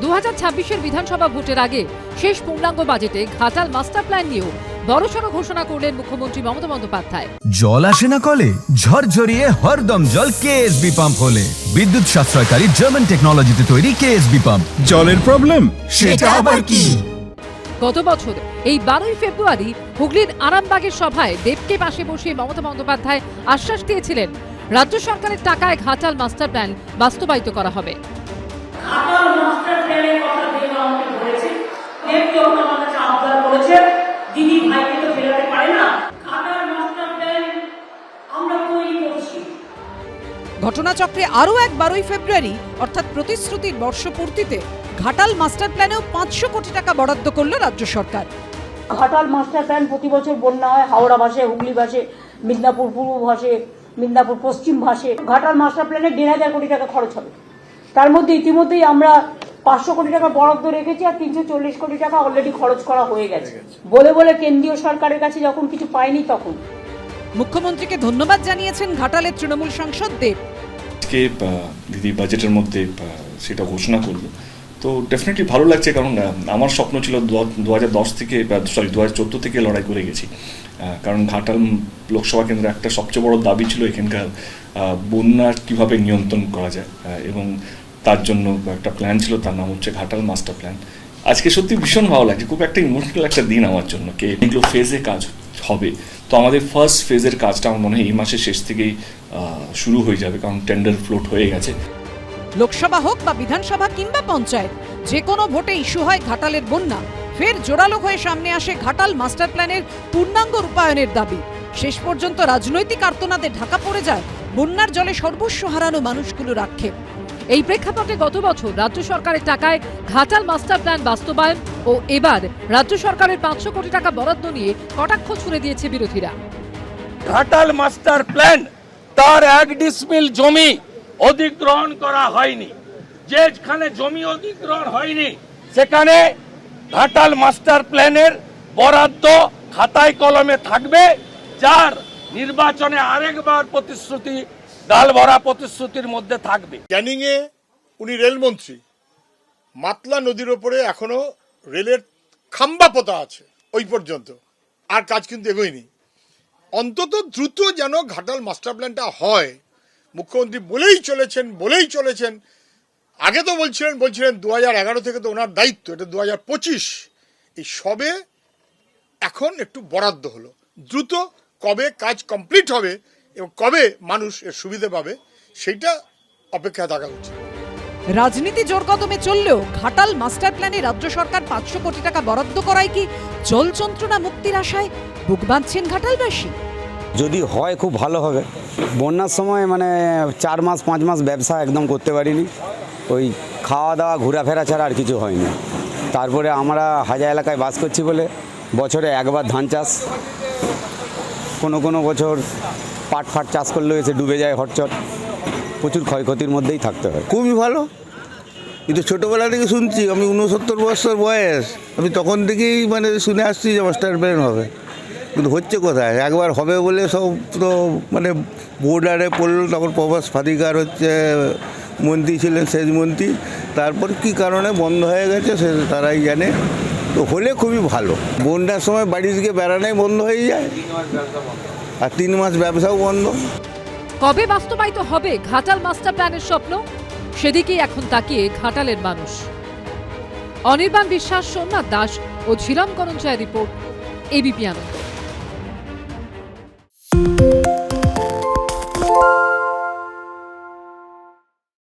2026-এর বিধানসভা ভোটের আগে শেষ পূর্ণাঙ্গ বাজেটে ঘাটাল মাস্টার প্ল্যান নিয়েও বড়সড় ঘোষণা করলেন মুখ্যমন্ত্রী মমতা বন্দ্যোপাধ্যায়। জল আসে না কলে, ঝরঝরিয়ে হরদম জল কেএসবি পাম্প হলে। বিদ্যুৎ সাশ্রয়কারী জার্মান টেকনোলজিতে তৈরি কেএসবি পাম্প। জলের প্রবলেম সেটা আবার কি? গত বছর এই 12ই ফেব্রুয়ারি হুগলির আরামবাগের সভায় দেবকে পাশে বসিয়ে মমতা বন্দ্যোপাধ্যায় আশ্বাস দিয়েছিলেন রাজ্য সরকারের টাকায় ঘাটাল মাস্টার প্ল্যান বাস্তবায়িত করা হবে। ঘাটাল মাস্টার প্ল্যানের কথা দেব আমাকে বলেছে, দেব যখন আমার কাছে আবদার করেছে, দিদি ভাইকে তো ফেরাতে পারে না, ঘাটাল মাস্টার প্ল্যান আমরা তৈরি করছি। ঘটনাচক্রে আরও এক 12ই ফেব্রুয়ারি অর্থাৎ প্রতিশ্রুতির বর্ষপূর্তিতে ঘাটাল মাস্টার প্ল্যানেও 500 কোটি টাকা বরাদ্দ করল রাজ্য সরকার। ঘাটাল মাস্টার প্ল্যান প্রতি বছর বন্যা হয়, হাওড়া ভাসে, হুগলি ভাসে, মিদনাপুর পূর্ব ভাসে, মিদনাপুর পশ্চিম ভাসে। ঘাটাল মাস্টার প্ল্যানে 1,500 কোটি টাকা খরচ হবে। তার মধ্যে ইতিমধ্যেই আমরা 500 কোটি টাকা বরাদ্দ রেখেছি আর 340 কোটি টাকা অলরেডি খরচ করা হয়ে গেছে। বলে বলে কেন্দ্রীয় সরকারের কাছে যখন কিছু পায়নি তখন মুখ্যমন্ত্রীকে ধন্যবাদ জানিয়েছেন ঘাটালের তৃণমূল সাংসদ দেব। আজকে দিদি বাজেটের মধ্যে সেটা ঘোষণা করলো, তো ডেফিনেটলি ভালো লাগছে। কারণ আমার স্বপ্ন ছিল 2010 থেকে 2014 থেকে লড়াই করে গেছি। কারণ ঘাটাল লোকসভা কেন্দ্রে একটা সবচেয়ে বড় দাবি ছিল এখানকার বন্যার কীভাবে নিয়ন্ত্রণ করা যায়, এবং তার জন্য একটা প্ল্যান ছিল, তার নাম হচ্ছে ঘাটাল মাস্টার প্ল্যান। আজকে সত্যি ভীষণ ভালো লাগছে, খুব একটা ইমোশনাল একটা দিন আমার জন্য। এগুলো ফেজে কাজ হবে, তো আমাদের ফার্স্ট ফেজের কাজটা আমার মনে হয় এই মাসের শেষ থেকেই শুরু হয়ে যাবে, কারণ টেন্ডার ফ্লোট হয়ে গেছে। লোকসভা হোক বা বিধানসভা কিংবা পঞ্চায়েত, যে কোনো ভোটে ইস্যু হয় ঘাটালের বন্যা। ফের জোরালো হয়ে সামনে আসে ঘাটাল মাস্টার প্ল্যানের পূর্ণাঙ্গ রূপায়ণের দাবি। শেষ পর্যন্ত রাজনৈতিক আর্তনাদে ঢাকা পড়ে যায় বন্যার জলে সর্বস্ব হারানো মানুষগুলোর আক্ষেপ। এই প্রেক্ষাপটে গত বছর রাজ্য সরকারের টাকায় ঘাটাল মাস্টার প্ল্যান বাস্তবায়ন ও এবার রাজ্য সরকারের 500 কোটি টাকা বরাদ্দ নিয়ে কটাক্ষ ছুড়ে দিয়েছে বিরোধীরা। ঘাটাল মাস্টার প্ল্যান তার 1 ডিসমিল জমি অধিগ্রহণ করা হয়নি। যেখানে জমি অধিগ্রহণ হয়নি সেখানে ঘাটাল মাস্টার প্ল্যানের বরাদ্দ খাতায় কলমে থাকবে, যার নির্বাচনে আরেকবার প্রতিশ্রুতি গালভরা প্রতিশ্রুতির মধ্যে থাকবে। ক্যানিংয়ে উনি রেলমন্ত্রী, মাতলা নদীর ওপরে এখনো রেলের খাম্বা পোতা আছে, ওই পর্যন্ত আর কাজ কিন্তু এগোয়নি। অন্তত দ্রুত যেন ঘাটাল মাস্টার প্ল্যানটা হয়, মুখ্যমন্ত্রী বলেই চলেছেন। আগে তো বলছিলেন 2011 থেকে তো ওনার দায়িত্ব, এটা 2025, এই সবে এখন একটু বরাদ্দ হলো। দ্রুত কবে কাজ কমপ্লিট হবে এবং কবে মানুষ এর সুবিধা পাবে সেইটা অপেক্ষায় থাকা উচিত। রাজনীতি জোর কদমে চললেও ঘাটাল মাস্টার প্ল্যানে রাজ্য সরকার 500 কোটি টাকা বরাদ্দ করায় কি জল যন্ত্রণা মুক্তির আশায় বুক বাঁধছেন ঘাটালবাসী? যদি হয় খুব ভালো হবে। বন্যার সময় 4 মাস 5 মাস ব্যবসা একদম করতে পারিনি, ওই খাওয়া দাওয়া ঘোরাফেরা ছাড়া আর কিছু হয়নি। তারপরে আমরা হাজার এলাকায় বাস করছি বলে বছরে একবার ধান চাষ, কোনো বছর পাট চাষ করলেও এসে ডুবে যায় হরচট, প্রচুর ক্ষয়ক্ষতির মধ্যেই থাকতে হয়। খুবই ভালো, কিন্তু ছোটোবেলা থেকে শুনছি, আমি 69 বছর বয়স, আমি তখন থেকেই শুনে আসছি যে মাস্টার প্ল্যান হবে, কিন্তু হচ্ছে কোথায়? একবার হবে বলে সব তো বোর্ডারে পড়লো, তখন প্রভাস ফাদিকার মন্ত্রী ছিলেন, সেচ মন্ত্রী, তারপর কি কারণে বন্ধ হয়ে গেছে সে তারাই জানে। তো হলে খুবই ভালো। বন্যার সময় বাড়ি থেকে বেড়ানোই বন্ধ হয়ে যায়, আর 3 মাস ব্যবসাও বন্ধ। কবে বাস্তবায়িত হবে ঘাটাল মাস্টার প্ল্যানের স্বপ্ন, সেদিকেই এখন তাকিয়ে ঘাটালের মানুষ। অনির্বাণ বিশ্বাস, সোমনাথ দাস ও ঝিলম করঞ্চায় রিপোর্ট, এবিপি আনন্দ।